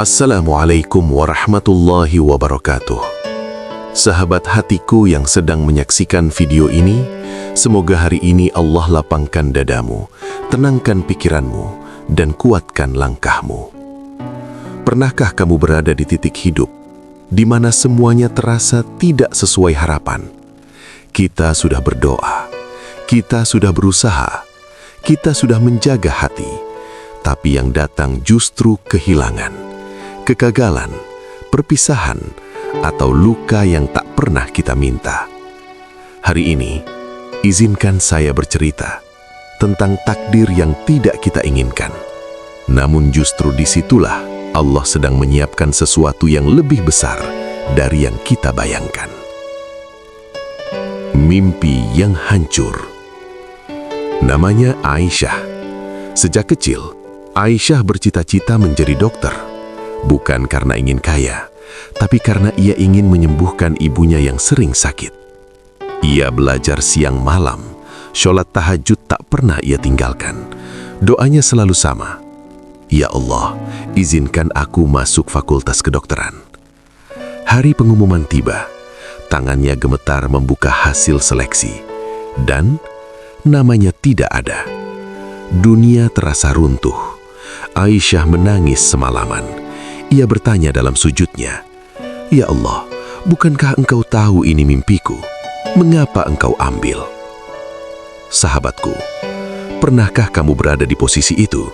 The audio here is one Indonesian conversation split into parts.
Assalamualaikum warahmatullahi wabarakatuh. Sahabat hatiku yang sedang menyaksikan video ini, semoga hari ini Allah lapangkan dadamu, tenangkan pikiranmu, dan kuatkan langkahmu. Pernahkah kamu berada di titik hidup di mana semuanya terasa tidak sesuai harapan? Kita sudah berdoa, kita sudah berusaha, kita sudah menjaga hati, tapi yang datang justru kehilangan, kegagalan, perpisahan, atau luka yang tak pernah kita minta. Hari ini, izinkan saya bercerita tentang takdir yang tidak kita inginkan. Namun justru disitulah Allah sedang menyiapkan sesuatu yang lebih besar dari yang kita bayangkan. Mimpi yang hancur. Namanya Aisyah. Sejak kecil, Aisyah bercita-cita menjadi dokter. Bukan karena ingin kaya, tapi karena ia ingin menyembuhkan ibunya yang sering sakit. Ia belajar siang malam, sholat tahajud tak pernah ia tinggalkan. Doanya selalu sama, "Ya Allah, izinkan aku masuk fakultas kedokteran." Hari pengumuman tiba, tangannya gemetar membuka hasil seleksi, dan namanya tidak ada. Dunia terasa runtuh. Aisyah menangis semalaman. Ia bertanya dalam sujudnya, "Ya Allah, bukankah Engkau tahu ini mimpiku? Mengapa Engkau ambil?" Sahabatku, pernahkah kamu berada di posisi itu?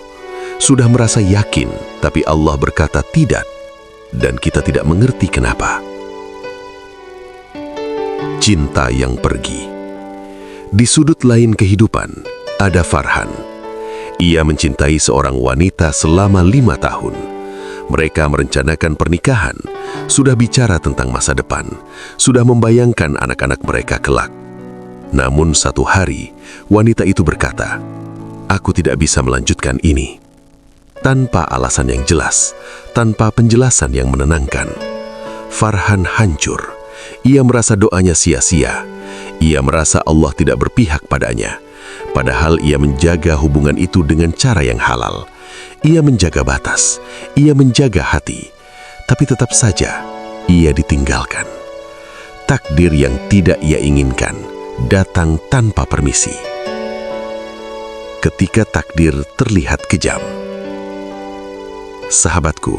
Sudah merasa yakin, tapi Allah berkata tidak, dan kita tidak mengerti kenapa. Cinta yang pergi. Di sudut lain kehidupan, ada Farhan. Ia mencintai seorang wanita selama 5 tahun. Mereka merencanakan pernikahan, sudah bicara tentang masa depan, sudah membayangkan anak-anak mereka kelak. Namun satu hari, wanita itu berkata, "Aku tidak bisa melanjutkan ini." Tanpa alasan yang jelas, tanpa penjelasan yang menenangkan, Farhan hancur. Ia merasa doanya sia-sia. Ia merasa Allah tidak berpihak padanya. Padahal ia menjaga hubungan itu dengan cara yang halal. Ia menjaga batas, ia menjaga hati, tapi tetap saja ia ditinggalkan. Takdir yang tidak ia inginkan datang tanpa permisi. Ketika takdir terlihat kejam. Sahabatku,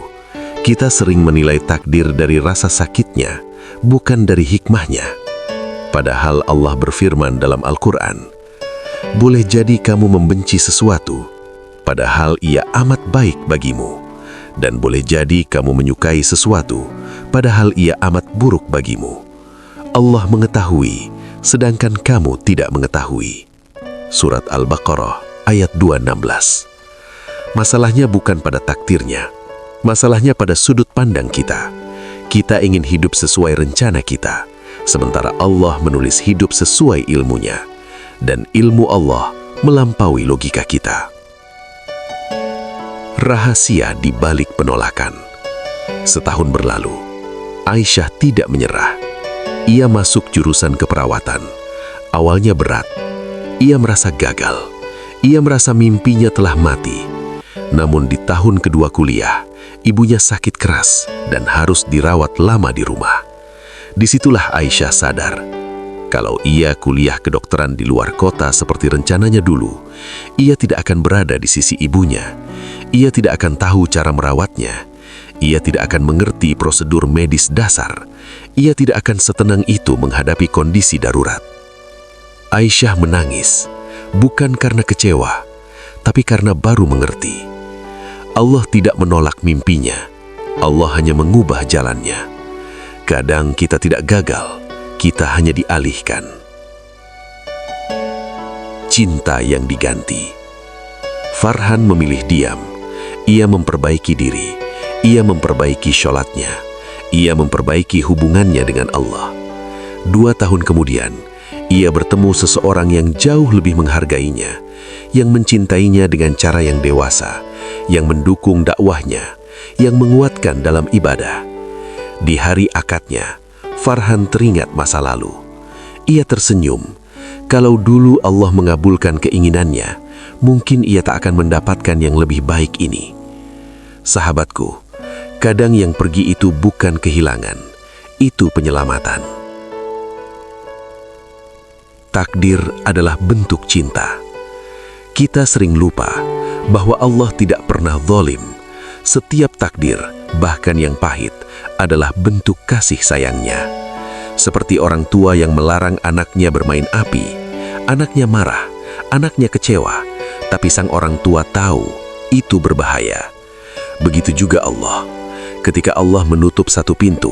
kita sering menilai takdir dari rasa sakitnya, bukan dari hikmahnya. Padahal Allah berfirman dalam Al-Quran, "Boleh jadi kamu membenci sesuatu, padahal ia amat baik bagimu. Dan boleh jadi kamu menyukai sesuatu, padahal ia amat buruk bagimu. Allah mengetahui, sedangkan kamu tidak mengetahui." Surat Al-Baqarah ayat 216. Masalahnya bukan pada takdirnya, masalahnya pada sudut pandang kita. Kita ingin hidup sesuai rencana kita, sementara Allah menulis hidup sesuai ilmunya, dan ilmu Allah melampaui logika kita. Rahasia di balik penolakan. Setahun berlalu, Aisyah tidak menyerah. Ia masuk jurusan keperawatan. Awalnya berat. Ia merasa gagal. Ia merasa mimpinya telah mati. Namun di tahun kedua kuliah, ibunya sakit keras dan harus dirawat lama di rumah. Disitulah Aisyah sadar, kalau ia kuliah kedokteran di luar kota seperti rencananya dulu, ia tidak akan berada di sisi ibunya. Ia tidak akan tahu cara merawatnya. Ia tidak akan mengerti prosedur medis dasar. Ia tidak akan setenang itu menghadapi kondisi darurat. Aisyah menangis, bukan karena kecewa, tapi karena baru mengerti. Allah tidak menolak mimpinya. Allah hanya mengubah jalannya. Kadang kita tidak gagal, kita hanya dialihkan. Cinta yang diganti. Farhan memilih diam. Ia memperbaiki diri, ia memperbaiki sholatnya, ia memperbaiki hubungannya dengan Allah. 2 tahun kemudian, ia bertemu seseorang yang jauh lebih menghargainya, yang mencintainya dengan cara yang dewasa, yang mendukung dakwahnya, yang menguatkan dalam ibadah. Di hari akadnya, Farhan teringat masa lalu. Ia tersenyum. Kalau dulu Allah mengabulkan keinginannya, mungkin ia tak akan mendapatkan yang lebih baik ini. Sahabatku, Kadang yang pergi itu bukan kehilangan, itu penyelamatan. Takdir adalah bentuk cinta. Kita sering lupa bahwa Allah tidak pernah zalim. Setiap takdir, bahkan yang pahit, adalah bentuk kasih sayangnya. Seperti orang tua yang melarang anaknya bermain api, anaknya marah, anaknya kecewa, tapi sang orang tua tahu itu berbahaya. Begitu juga Allah. Ketika Allah menutup satu pintu,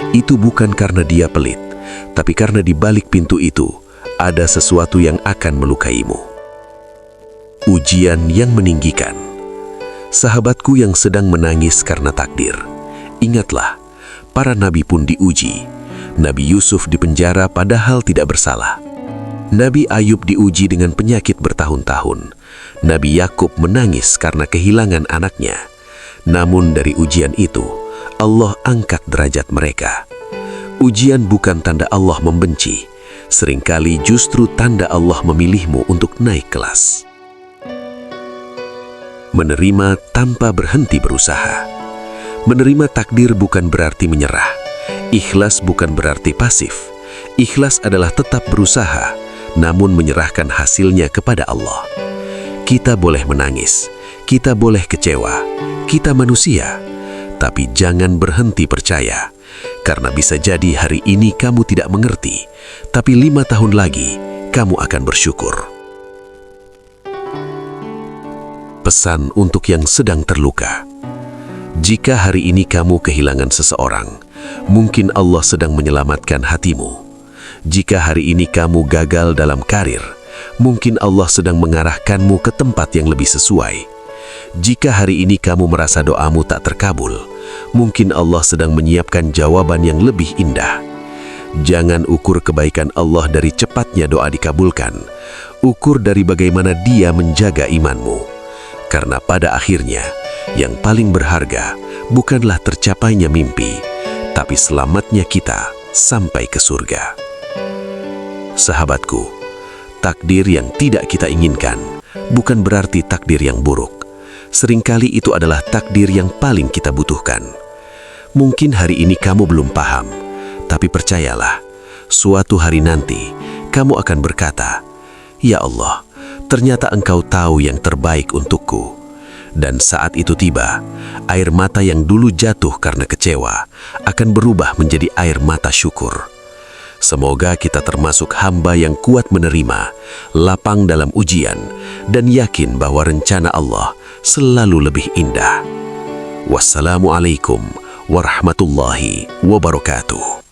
itu bukan karena dia pelit, tapi karena di balik pintu itu ada sesuatu yang akan melukaimu. Ujian yang meninggikan. Sahabatku yang sedang menangis karena takdir, ingatlah, para nabi pun diuji. Nabi Yusuf dipenjara padahal tidak bersalah. Nabi Ayub diuji dengan penyakit bertahun-tahun. Nabi Yakub menangis karena kehilangan anaknya. Namun dari ujian itu, Allah angkat derajat mereka. Ujian bukan tanda Allah membenci. Seringkali justru tanda Allah memilihmu untuk naik kelas. Menerima tanpa berhenti berusaha. Menerima takdir bukan berarti menyerah. Ikhlas bukan berarti pasif. Ikhlas adalah tetap berusaha, namun menyerahkan hasilnya kepada Allah. Kita boleh menangis, kita boleh kecewa, kita manusia, tapi jangan berhenti percaya. Karena bisa jadi hari ini kamu tidak mengerti, tapi 5 tahun lagi kamu akan bersyukur. Pesan untuk yang sedang terluka. Jika hari ini kamu kehilangan seseorang, mungkin Allah sedang menyelamatkan hatimu. Jika hari ini kamu gagal dalam karir, mungkin Allah sedang mengarahkanmu ke tempat yang lebih sesuai. Jika hari ini kamu merasa doamu tak terkabul, mungkin Allah sedang menyiapkan jawaban yang lebih indah. Jangan ukur kebaikan Allah dari cepatnya doa dikabulkan. Ukur dari bagaimana Dia menjaga imanmu. Karena pada akhirnya, yang paling berharga bukanlah tercapainya mimpi, tapi selamatnya kita sampai ke surga. Sahabatku, takdir yang tidak kita inginkan bukan berarti takdir yang buruk. Seringkali itu adalah takdir yang paling kita butuhkan. Mungkin hari ini kamu belum paham, tapi percayalah, suatu hari nanti kamu akan berkata, "Ya Allah, ternyata Engkau tahu yang terbaik untukku." Dan saat itu tiba, air mata yang dulu jatuh karena kecewa akan berubah menjadi air mata syukur. Semoga kita termasuk hamba yang kuat menerima, lapang dalam ujian, dan yakin bahwa rencana Allah selalu lebih indah. Wassalamualaikum warahmatullahi wabarakatuh.